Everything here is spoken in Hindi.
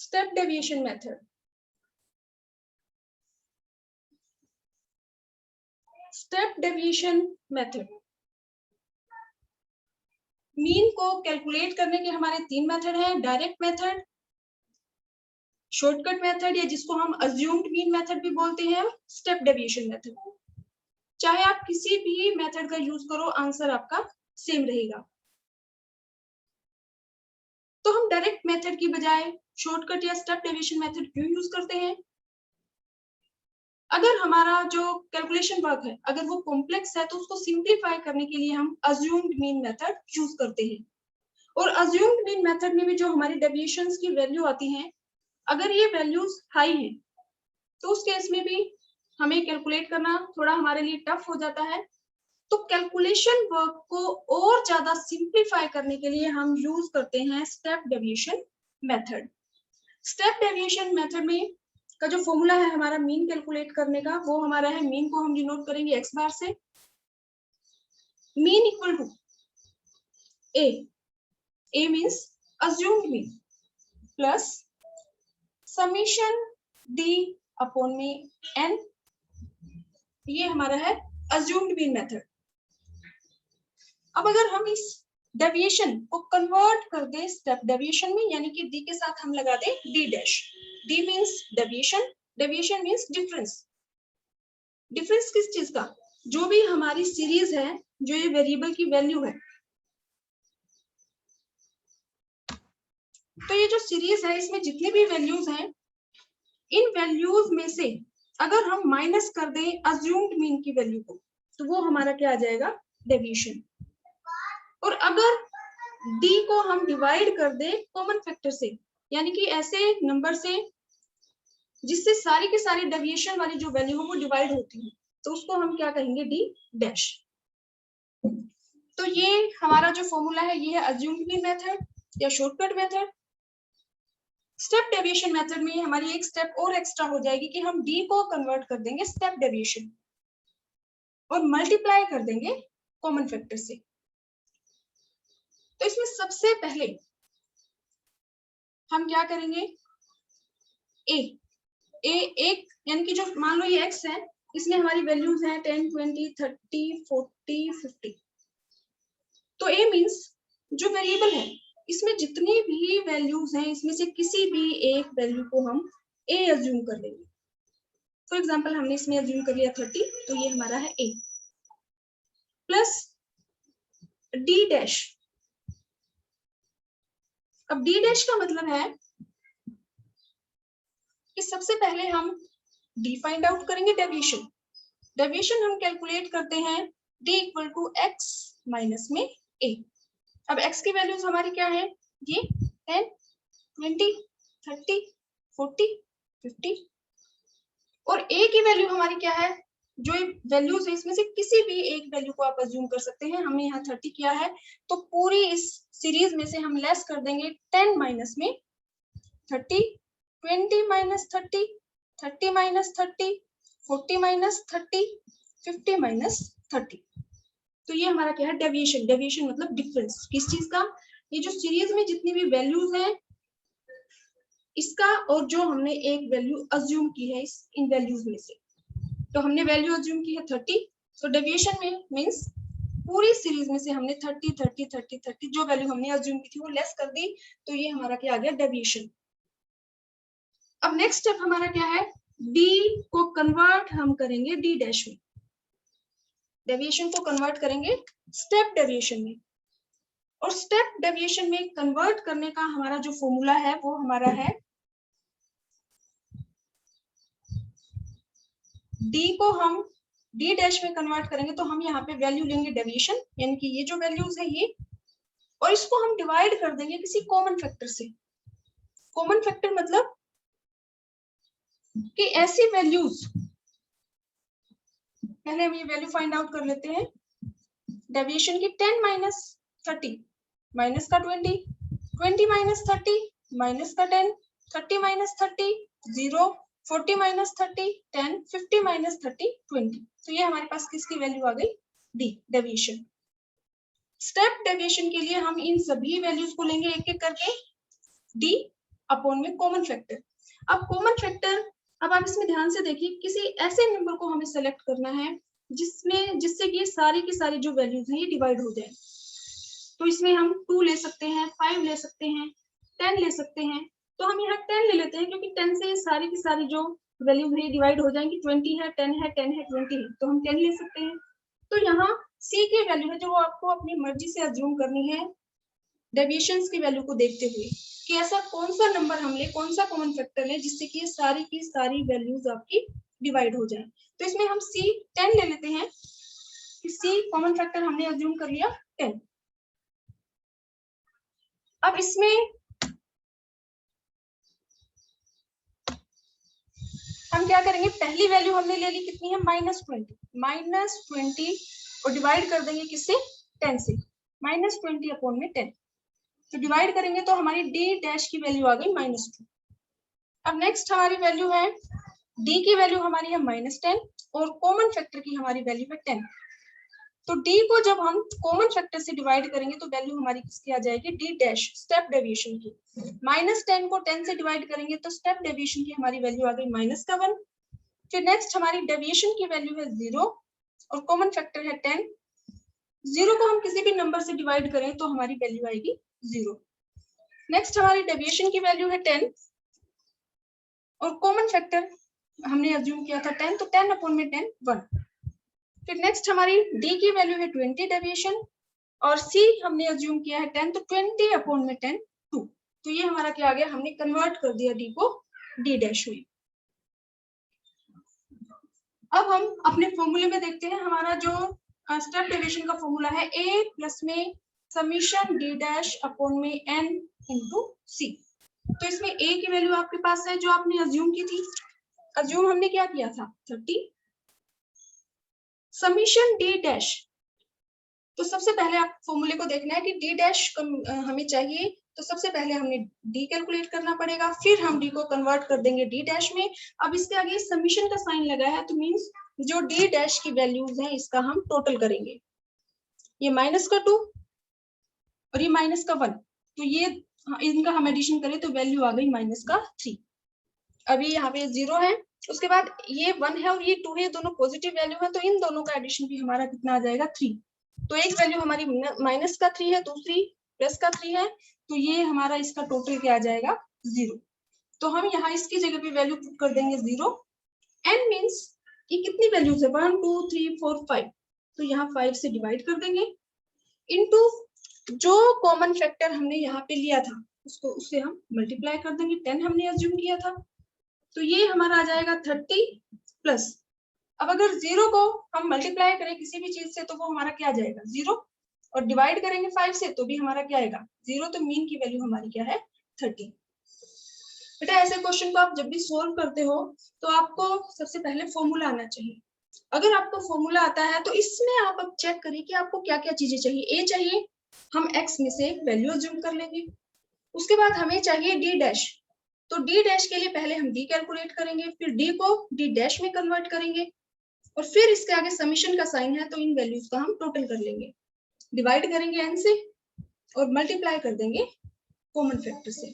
Step deviation method. Step deviation method, mean को कैलकुलेट करने के हमारे 3 मेथड हैं, डायरेक्ट मेथड, शॉर्टकट मेथड या जिसको हम अज्यूम्ड मीन मेथड भी बोलते हैं, स्टेप डेविएशन मेथड। चाहे आप किसी भी मेथड का यूज करो, आंसर आपका सेम रहेगा। तो हम डायरेक्ट मेथड की बजाय शॉर्टकट या स्टेप डेविएशन मेथड क्यों यूज करते हैं? अगर हमारा जो कैलकुलेशन वर्क है अगर वो कॉम्प्लेक्स है तो उसको सिंप्लीफाई करने के लिए हम अज्यूम्ड मीन मेथड यूज करते हैं। और अज्यूम्ड मीन मेथड में भी जो हमारी डेविएशंस की वैल्यू आती है, अगर ये वैल्यूज हाई है तो उस केस में भी हमें कैलकुलेट करना थोड़ा हमारे लिए टफ हो जाता है। तो कैलकुलेशन वर्क को और ज्यादा सिंप्लीफाई करने के लिए हम यूज करते हैं step deviation method. Step deviation method में का जो फॉर्मूला है हमारा मीन कैलकुलेट करने का, वो हमारा है, मीन को हम डिनोट करेंगे x बार से। Mean equal to a means assumed mean plus summation d upon में n, ये हमारा है अज्यूम्ड मीन मेथड। अब अगर हम इस डेविएशन को कन्वर्ट कर दे स्टेप डेविएशन में, यानी कि d के साथ हम लगा दे d dash. d means deviation, deviation means difference. Difference किस चीज का? जो भी हमारी सीरीज है, जो ये वेरिएबल की वैल्यू है, तो ये जो सीरीज है इसमें जितनी भी वैल्यूज हैं, इन वैल्यूज में से अगर हम माइनस कर दें अज्यूम्ड मीन की वैल्यू को, तो वो हमारा क्या आ जाएगा? डेविएशन। और अगर d को हम डिवाइड कर दे कॉमन फैक्टर से, यानी कि ऐसे नंबर से जिससे सारी की सारी डेविएशन वाली जो वैल्यू है वो डिवाइड होती है, तो उसको हम क्या कहेंगे? d dash. तो ये हमारा जो फॉर्मूला है ये है अज्यूम्ड मीन मेथड या shortcut method. Step deviation method में हमारी एक स्टेप और एक्स्ट्रा हो जाएगी कि हम d को कन्वर्ट कर देंगे स्टेप डेविएशन और मल्टीप्लाई कर देंगे कॉमन फैक्टर से। तो इसमें सबसे पहले हम क्या करेंगे? एक यानी कि जो मान लो ये x है, इसमें हमारी वैल्यूज हैं 10, 20, 30, 40, 50। तो a मीन्स जो वेरिएबल है इसमें जितनी भी वैल्यूज हैं इसमें से किसी भी एक वैल्यू को हम a अज्यूम कर लेंगे। फॉर एग्जांपल हमने इसमें अज्यूम कर लिया 30, तो ये हमारा है a प्लस d डैश। अब d डैश का मतलब है कि सबसे पहले हम d फाइंड आउट करेंगे डेविएशन। डेविएशन हम कैलकुलेट करते हैं d equal to x minus में a। अब x की वैल्यूज हमारी क्या है? ये 10, 20, 30, 40, 50 और a की वैल्यू हमारी क्या है? जो वैल्यूज है इसमें से किसी भी एक वैल्यू को आप अज्यूम कर सकते हैं। हमने यहाँ 30 किया है तो पूरी इस सीरीज में से हम लेस कर देंगे 10 माइनस में 30, 20 माइनस 30, 30 माइनस 30, 40 माइनस 30, 50 माइनस 30। तो ये हमारा क्या है? डेविएशन। डेविएशन मतलब डिफरेंस। किस चीज का? ये जो सीरीज में जितनी भी वैल्यूज हैं इसका, और जो हमने एक वैल्यू अज्यूम की है इन वैल्यूज में से। तो हमने वैल्यू अज्यूम की है 30, तो डेविएशन में मींस पूरी सीरीज में से हमने 30, 30, 30, 30 जो वैल्यू हमने अज्यूम की थी वो लेस कर दी, तो ये हमारा क्या आ गया? डेविएशन। अब नेक्स्ट स्टेप हमारा क्या है? d को कन्वर्ट हम करेंगे d डैश में। डेविएशन को कन्वर्ट करेंगे स्टेप डेविएशन में, और स्टेप डेविएशन में कन्वर्ट करने का हमारा जो फॉर्मूला है वो हमारा है d को हम d डैश में कन्वर्ट करेंगे तो हम यहाँ पे वैल्यू लेंगे डेविएशन, यानी कि ये जो वैल्यूज है ये, और इसको हम डिवाइड कर देंगे किसी कॉमन फैक्टर से। कॉमन फैक्टर मतलब कि ऐसी वैल्यूज, पहले हम ये वैल्यू फाइंड आउट कर लेते हैं डेविएशन की। 10 माइनस 30 माइनस का 20, 20 माइनस 30 माइनस का 10, 30 माइनस 30 0, 40 माइनस 30 10, 50 माइनस 30 20। तो ये हमारे पास किसकी वैल्यू आ गई? d deviation. स्टेप डेविएशन के लिए हम इन सभी वैल्यूज को लेंगे एक एक करके d अपॉन में कॉमन फैक्टर। अब कॉमन फैक्टर, अब आप इसमें ध्यान से देखिए, किसी ऐसे नंबर को हमें सेलेक्ट करना है जिससे कि सारी की सारी जो वैल्यूज हैं ये डिवाइड हो जाए। तो इसमें हम 2 ले सकते हैं, 5 ले सकते हैं, 10 ले सकते हैं। तो हम यहाँ 10 ले लेते हैं क्योंकि 10 से सारी की सारी जो वैल्यूज है डिवाइड हो जाएंगी। 20 है, 10 है, 10 है, 20 है, तो हम 10 ले सकते हैं। तो यहाँ C की वैल्यू है जो आपको अपनी मर्जी से अज्यूम करनी है डेविएशंस की वैल्यू को देखते हुए कि ऐसा कौन सा नंबर हम ले, कौन सा कॉमन फैक्टर है जिससे कि सारी की सारी वैल्यूज आपकी डिवाइड हो जाए। तो इसमें हम C 10 ले लेते हैं कि C कॉमन फैक्टर हमने अज्यूम कर लिया 10। अब इसमें हम क्या करेंगे, पहली वैल्यू हमने ले ली कितनी है, -20 और डिवाइड कर देंगे किससे, 10 से। -20 अपॉन में 10, तो डिवाइड करेंगे तो हमारी D डैश की वैल्यू आ गई -2। अब नेक्स्ट हमारी वैल्यू है D की वैल्यू हमारी है -10 और कॉमन फैक्टर की हमारी वैल्यू है 10। तो D को जब हम कॉमन फैक्टर से डिवाइड करेंगे तो वैल्यू हमारी किसकी आ जाएगी, D डैश स्टेप डेविएशन की। -10 को 10 से डिवाइड करेंगे तो स्टेप डेविएशन की हमारी वैल्यू आ गई -1। फिर नेक्स्ट हमारी डेविएशन की वैल्यू है 0 और कॉमन फैक्टर है 10। 0 को हम किसी भी नंबर से डिवाइड करें तो हमारी वैल्यू आएगी 0। नेक्स्ट हमारी डेविएशन की वैल्यू है 10 और कॉमन फैक्टर हमने अज्यूम किया था 10, तो 10 अपॉन में 10 1। फिर नेक्स्ट हमारी D की वैल्यू है 20 डेविएशन और C हमने अज्यूम किया है 10, तो 20 अपॉन में 10 2। तो ये हमारा क्या आ गया, हमने कन्वर्ट कर दिया D को D डैश में। अब हम अपने फॉर्मूले में देखते हैं, हमारा जो स्टेप डेविएशन का फॉर्मूला है A प्लस में समीशन D डैश अपॉन में N इंटू C। तो इसमें A की वैल्यू आपके पास है जो आपने अज्यूम की थी, अज्यूम हमने क्या किया था 30, समीशन D डैश। तो सबसे पहले आप फॉर्मूले को देखना है कि D डैश हमें चाहिए, तो सबसे पहले हमने D कैलकुलेट करना पड़ेगा, फिर हम D को कन्वर्ट कर देंगे D डैश में। अब इसके आगे समीशन का साइन लगा है तो मींस जो D डैश की वैल्यूज हैं इसका हम टोटल करेंगे। ये -2 और ये -1, तो ये इनका हम एडिशन करें तो वैल्यू आ गई -3। अभी यहाँ पे 0 है, उसके बाद ये 1 है और ये 2 है, दोनों पॉजिटिव वैल्यू है, तो इन दोनों का एडिशन भी हमारा कितना आ जाएगा 3। तो एक वैल्यू हमारी -3 है, दूसरी +3 है, तो ये हमारा इसका टोटल क्या आ जाएगा 0। तो हम यहाँ इसकी जगह पे वैल्यू पुट कर देंगे 0। n मींस ये कितनी वैल्यूज है 1 2 3 4 5, तो यहाँ 5 से डिवाइड कर देंगे इनटू जो कॉमन फैक्टर हमने यहाँ पे लिया था उसको उससे हम मल्टीप्लाई कर देंगे। 10 हमने अज्यूम किया था, तो ये हमारा आ जाएगा 30 प्लस। अब अगर 0 को हम मल्टीप्लाई करें किसी भी चीज से तो वो हमारा क्या आ जाएगा 0, और डिवाइड करेंगे 5 से तो भी हमारा क्या आएगा 0, तो मीन की वैल्यू हमारी क्या है 30। बेटा ऐसे क्वेश्चन को आप जब भी सोल्व करते हो तो आपको सबसे पहले फॉर्मूला आना चाहिए। अगर आपको फॉर्मूला आता है तो इसमें आप अब चेक करिए कि आपको क्या क्या चीजें चाहिए। A चाहिए, हम x में से वैल्यू अज्यूम कर लेंगे। उसके बाद हमें चाहिए D डैश, तो D डैश के लिए पहले हम D कैलकुलेट करेंगे, फिर D को D डैश में कन्वर्ट करेंगे और फिर इसके आगे समीशन का साइन है तो इन वैल्यूज का हम टोटल कर लेंगे, डिवाइड करेंगे n से और मल्टीप्लाई कर देंगे कॉमन फैक्टर से।